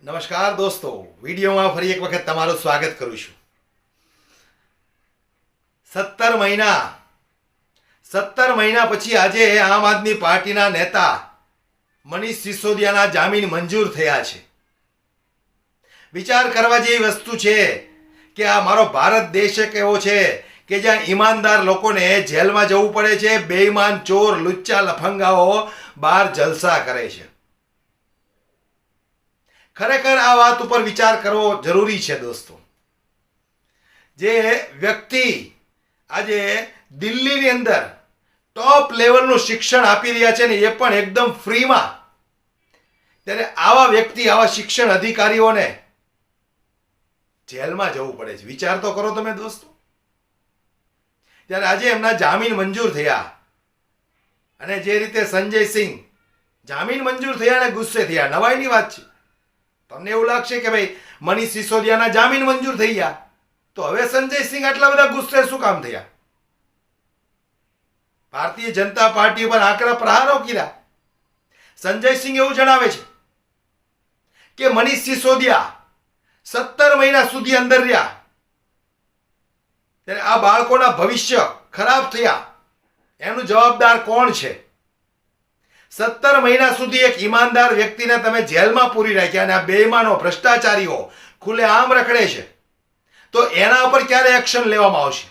નમસ્કાર દોસ્તો, વિડીયોમાં ફરી એક વખત તમારું સ્વાગત કરું છું. 17 મહિના પછી આજે આમ આદમી પાર્ટીના નેતા મનીષ સિસોદિયાના જામીન મંજૂર થયા છે. વિચાર કરવા જેવી વસ્તુ છે કે આ મારો ભારત દેશ એક એવો છે કે જ્યાં ઈમાનદાર લોકોને જેલમાં જવું પડે છે, બેઈમાન ચોર લુચ્ચા લફંગાઓ બહાર જલસા કરે છે. ખરેખર આ વાત ઉપર વિચાર કરવો જરૂરી છે દોસ્તો. જે વ્યક્તિ આજે દિલ્હીની અંદર ટોપ લેવલનું શિક્ષણ આપી રહ્યા છે ને એ પણ એકદમ ફ્રીમાં, ત્યારે આવા વ્યક્તિ, આવા શિક્ષણ અધિકારીઓને જેલમાં જવું પડે છે. વિચાર તો કરો તમે દોસ્તો. ત્યારે આજે એમના જામીન મંજૂર થયા અને જે રીતે સંજય સિંહ જામીન મંજૂર થયા અને ગુસ્સે થયા, નવાઈની વાત છે. તમને એવું લાગશે કે ભાઈ મનીષ સિસોદિયાના જામીન મંજૂર થઈ ગયા તો હવે સંજય સિંહ આટલા બધા ગુસ્સે શું કામ થયા? ભારતીય જનતા પાર્ટી ઉપર આકરા પ્રહારો કર્યા. સંજય સિંહ એવું જણાવે છે કે મનીષ સિસોદિયા 17 મહિના સુધી અંદર રહ્યા, ત્યારે આ બાળકોના ભવિષ્ય ખરાબ થયા એનું જવાબદાર કોણ છે? 17 મહિના સુધી એક ઈમાનદાર વ્યક્તિને તમે જેલમાં પૂરી રાખ્યા અને આ બેઈમાનો ભ્રષ્ટાચારીઓ ખુલ્લે આમ રખડે છે, તો એના ઉપર ક્યારે એક્શન લેવામાં આવશે?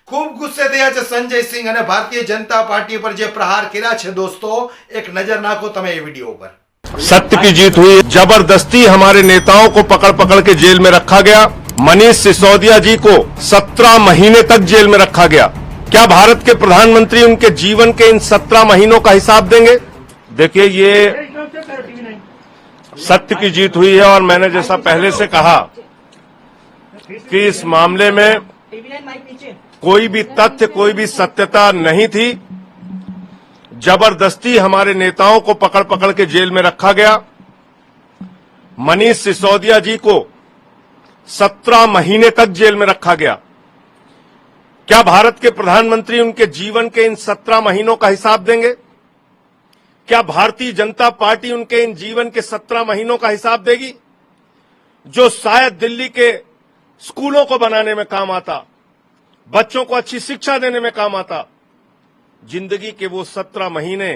ખૂબ ગુસ્સે થયા છે સંજય સિંહ અને ભારતીય જનતા પાર્ટી પર જે પ્રહાર કર્યા છે દોસ્તો, એક નજર નાખો તમે એ वीडियो पर. सत्य की जीत हुई. जबरदस्ती हमारे नेताओं को पकड़ पकड़ के जेल में रखा गया. मनीष सिसोदिया जी को 17 महीने तक जेल में रखा गया. क्या भारत के प्रधानमंत्री उनके जीवन के इन 17 महीनों का हिसाब देंगे? देखिए, ये सत्य की जीत हुई है और मैंने जैसा पहले से कहा कि इस मामले में कोई भी तथ्य, कोई भी सत्यता नहीं थी. जबरदस्ती हमारे नेताओं को पकड़ पकड़ के जेल में रखा गया. मनीष सिसोदिया जी को 17 महीने तक जेल में रखा गया. क्या भारत के प्रधानमंत्री उनके जीवन के इन 17 महीनों का हिसाब देंगे? क्या भारतीय जनता पार्टी उनके इन जीवन के 17 महीनों का हिसाब देगी? जो शायद दिल्ली के स्कूलों को बनाने में काम आता, बच्चों को अच्छी शिक्षा देने में काम आता, जिंदगी के वो 17 महीने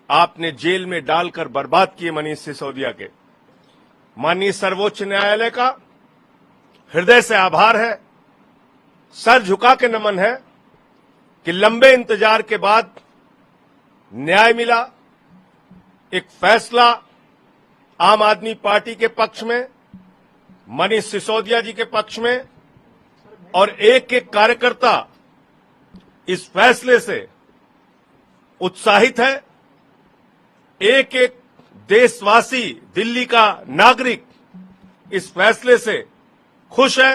आपने जेल में डालकर बर्बाद किए मनीष सिसोदिया के. माननीय सर्वोच्च न्यायालय का हृदय से आभार है, सर झुका के नमन है कि लंबे इंतजार के बाद न्याय मिला. एक फैसला आम आदमी पार्टी के पक्ष में, मनीष सिसोदिया जी के पक्ष में, और एक एक कार्यकर्ता इस फैसले से उत्साहित है. एक एक देशवासी, दिल्ली का नागरिक इस फैसले से खुश है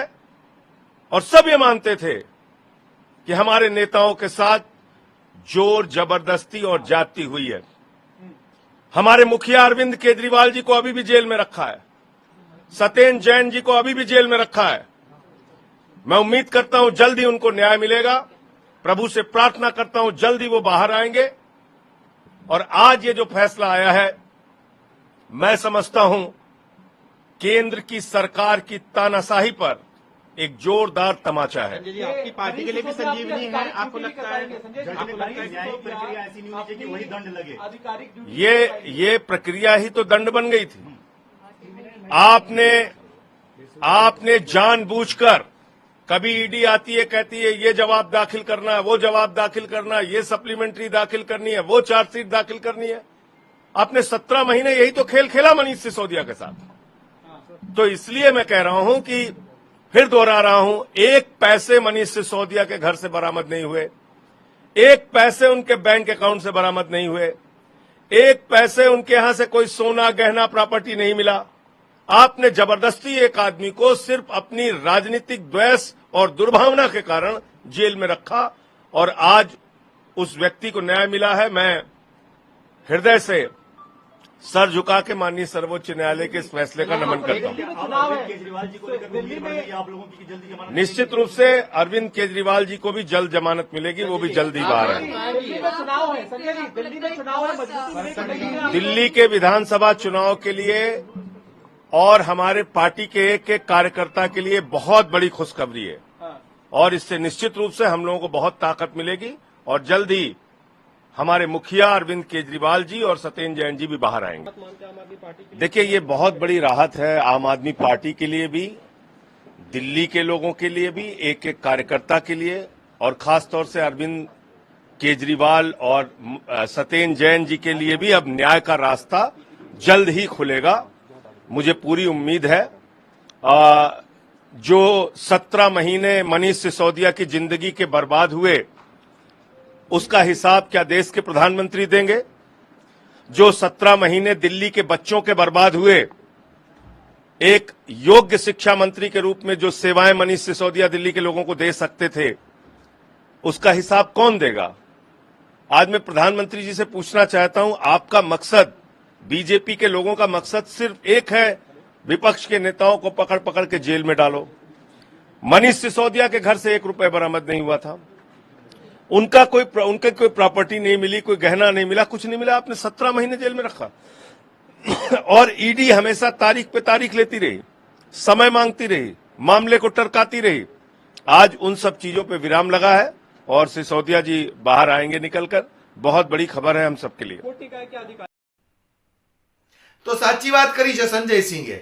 और सब ये मानते थे कि हमारे नेताओं के साथ जोर जबरदस्ती और जाति हुई है. हमारे मुखिया अरविंद केजरीवाल जी को अभी भी जेल में रखा है. सत्येंद्र जैन जी को अभी भी जेल में रखा है. मैं उम्मीद करता हूं जल्दी उनको न्याय मिलेगा. प्रभु से प्रार्थना करता हूं जल्दी वो बाहर आएंगे. और आज ये जो फैसला आया है, मैं समझता हूं केंद्र की सरकार की तानाशाही पर एक जोरदार तमाचा है. आपकी पार्टी के लिए भी संजीवनी है. आपको लगता है न्यायिक प्रक्रिया ऐसी नहीं होनी चाहिए कि वही दंड लगे? ये प्रक्रिया ही तो दंड बन गई थी. आपने जानबूझकर, कभी ईडी आती है कहती है ये जवाब दाखिल करना है, वो जवाब दाखिल करना है, ये सप्लीमेंट्री दाखिल करनी है, वो चार्जशीट दाखिल करनी है. आपने 17 महीने यही तो खेल खेला मनीष सिसोदिया के साथ. तो इसलिए मैं कह रहा हूं कि फिर दोहरा रहा हूं, एक पैसे मनीष सिसोदिया के घर से बरामद नहीं हुए, एक पैसे उनके बैंक अकाउंट से बरामद नहीं हुए, एक पैसे उनके यहां से कोई सोना गहना प्रॉपर्टी नहीं मिला. आपने जबरदस्ती एक आदमी को सिर्फ अपनी राजनीतिक द्वेष और दुर्भावना के कारण जेल में रखा और आज उस व्यक्ति को न्याय मिला है. मैं हृदय से सर झुका के माननीय सर्वोच्च न्यायालय के इस फैसले का नमन करता हूं. केजरीवाल जी को लेकर दिल्ली में आप लोगों की जल्दी जमानत? निश्चित रूप से अरविंद केजरीवाल जी को भी जल्द जमानत मिलेगी, वो भी जल्द ही बाहर आएंगे. दिल्ली के विधानसभा चुनाव के लिए और हमारे पार्टी के एक एक कार्यकर्ता के लिए बहुत बड़ी खुशखबरी है और इससे निश्चित रूप से हम लोगों को बहुत ताकत मिलेगी और जल्द ही हमारे मुखिया अरविंद केजरीवाल जी और सत्येंद्र जैन जी भी बाहर आएंगे। देखिए, ये बहुत बड़ी राहत है आम आदमी पार्टी के लिए भी, दिल्ली के लोगों के लिए भी, एक एक कार्यकर्ता के लिए, और खास तौर से अरविंद केजरीवाल और सत्येंद्र जैन जी के लिए भी अब न्याय का रास्ता जल्द ही खुलेगा। मुझे पूरी उम्मीद है जो 17 महीने मनीष सिसोदिया की जिंदगी के बर्बाद हुए उसका हिसाब क्या देश के प्रधानमंत्री देंगे? जो 17 महीने दिल्ली के बच्चों के बर्बाद हुए, एक योग्य शिक्षा मंत्री के रूप में जो सेवाएं मनीष सिसोदिया दिल्ली के लोगों को दे सकते थे, उसका हिसाब कौन देगा? आज मैं प्रधानमंत्री जी से पूछना चाहता हूं, आपका मकसद, बीजेपी के लोगों का मकसद सिर्फ एक है, विपक्ष के नेताओं को पकड़ पकड़ के जेल में डालो। मनीष सिसोदिया के घर से 1 रुपए बरामद नहीं हुआ था, उनके कोई प्रॉपर्टी नहीं मिली, कोई गहना नहीं मिला, कुछ नहीं मिला, आपने 17 महीने जेल में रखा। और ईडी हमेशा तारीख पे तारीख लेती रही, समय मांगती रही, मामले को टरकाती रही। आज उन सब चीजों पे विराम लगा है और सिसोदिया जी बाहर आएंगे निकलकर। बहुत बड़ी खबर है हम सबके लिए। તો સાચી વાત કરી છે સંજયસિંહે।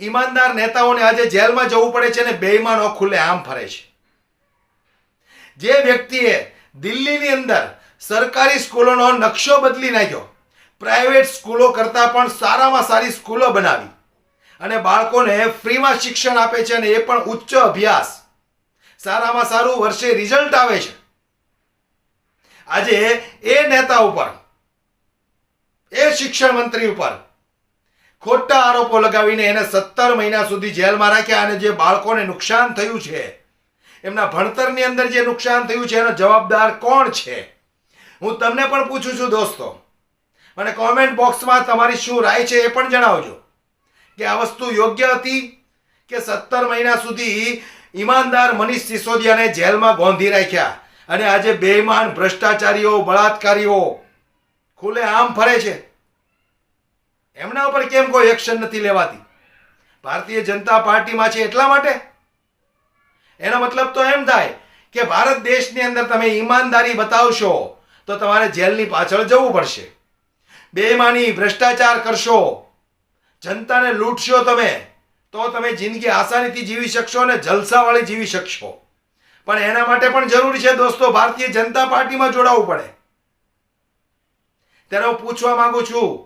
ઈમાનદાર નેતાઓને આજે જેલમાં જવું પડે છે અને બેઈમાનો ખુલ્લે આમ ફરે છે। જે વ્યક્તિએ દિલ્હીની અંદર સરકારી સ્કૂલોનો નકશો બદલી નાખ્યો, પ્રાઇવેટ સ્કૂલો કરતા પણ સારામાં સારી સ્કૂલો બનાવી અને બાળકોને ફ્રીમાં શિક્ષણ આપે છે અને એ પણ ઉચ્ચ અભ્યાસ, સારામાં સારું વર્ષે રિઝલ્ટ આવે છે। આજે એ નેતા ઉપર, એ શિક્ષણ મંત્રી ઉપર ખોટા આરોપો લગાવીને એને 17 મહિના સુધી જેલમાં રાખ્યા અને જે બાળકોને નુકસાન થયું છે, એમના ભણતરની અંદર જે નુકસાન થયું છે, એનો જવાબદાર કોણ છે? હું તમને પણ પૂછું છું દોસ્તો, મને કોમેન્ટ બોક્સમાં તમારી શું રાય છે એ પણ જણાવજો કે આ વસ્તુ યોગ્ય હતી કે 17 મહિના સુધી ઈમાનદાર મનીષ સિસોદિયાને જેલમાં ગોંધી રાખ્યા અને આજે બેઈમાન ભ્રષ્ટાચારીઓ, બળાત્કારીઓ ખુલ્લે આમ ફરે છે, એમના ઉપર કેમ કોઈ એક્શન નથી લેવાતી? ભારતીય જનતા પાર્ટીમાં છે એટલા માટે? એનો મતલબ તો એમ થાય કે ભારત દેશની અંદર તમે ઈમાનદારી બતાવશો તો તમારે જેલની પાછળ જવું પડશે, બેઈમાની, ભ્રષ્ટાચાર કરશો, જનતાને લૂંટશો તમે, તો તમે જિંદગી આસાનીથી જીવી શકશો અને જલસાવાળી જીવી શકશો। પણ એના માટે પણ જરૂરી છે દોસ્તો ભારતીય જનતા પાર્ટીમાં જોડાવવું પડે। ત્યારે હું પૂછવા માંગુ છું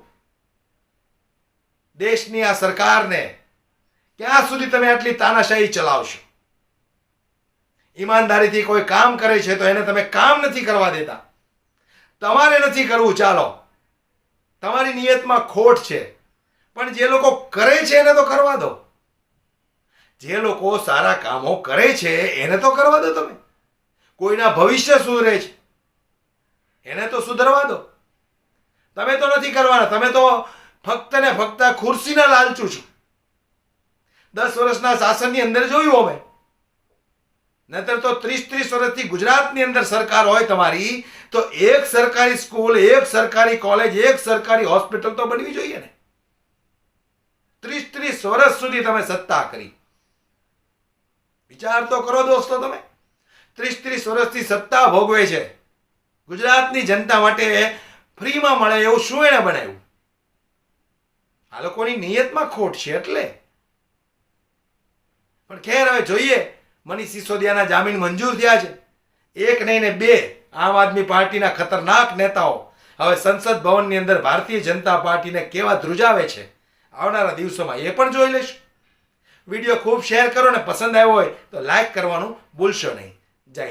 દેશની આ સરકારને, ક્યાં સુધી તમે આટલી તાનાશાહી ચલાવશો? ઈમાનદારીથી કોઈ કામ કરે છે તો એને તમે કામ નથી કરવા દેતા, તમારે નથી કરવું, ચાલો તમારી નિયતમાં ખોટ છે, પણ જે લોકો કરે છે એને તો કરવા દો। જે લોકો સારા કામો કરે છે એને તો કરવા દો, તમે કોઈના ભવિષ્ય સુધરે છે એને તો સુધરવા દો। તમે તો નથી કરવાના, તમે તો ફક્ત ને ફક્ત ખુરશીના લાલચુ છો। 10 વર્ષના શાસનની અંદર જોયું અમે, નહીતર તો 30 વર્ષથી ગુજરાતની અંદર સરકાર હોય તમારી તો એક સરકારી સ્કૂલ, એક સરકારી કોલેજ, એક સરકારી હોસ્પિટલ તો બનવી જોઈએ ને। 30 વર્ષ સુધી તમે સત્તા કરી, વિચાર તો કરો દોસ્તો, તમે 30 વર્ષથી સત્તા ભોગવે છે, ગુજરાતની જનતા માટે ફ્રીમાં મળે એવું શું એને બનાવ્યું? આ લોકોની નિયતમાં ખોટ છે એટલે। પણ ખેર, હવે જોઈએ, મનીષ સિસોદિયાના જામીન મંજૂર થયા છે, એક નહીં ને બે આમ આદમી પાર્ટીના ખતરનાક નેતાઓ હવે સંસદ ભવનની અંદર ભારતીય જનતા પાર્ટીને કેવા ધ્રુજાવે છે, આવનારા દિવસોમાં એ પણ જોઈ લેશું। વિડીયો ખૂબ શેર કરો ને પસંદ આવ્યો હોય તો લાઈક કરવાનું ભૂલશો નહીં।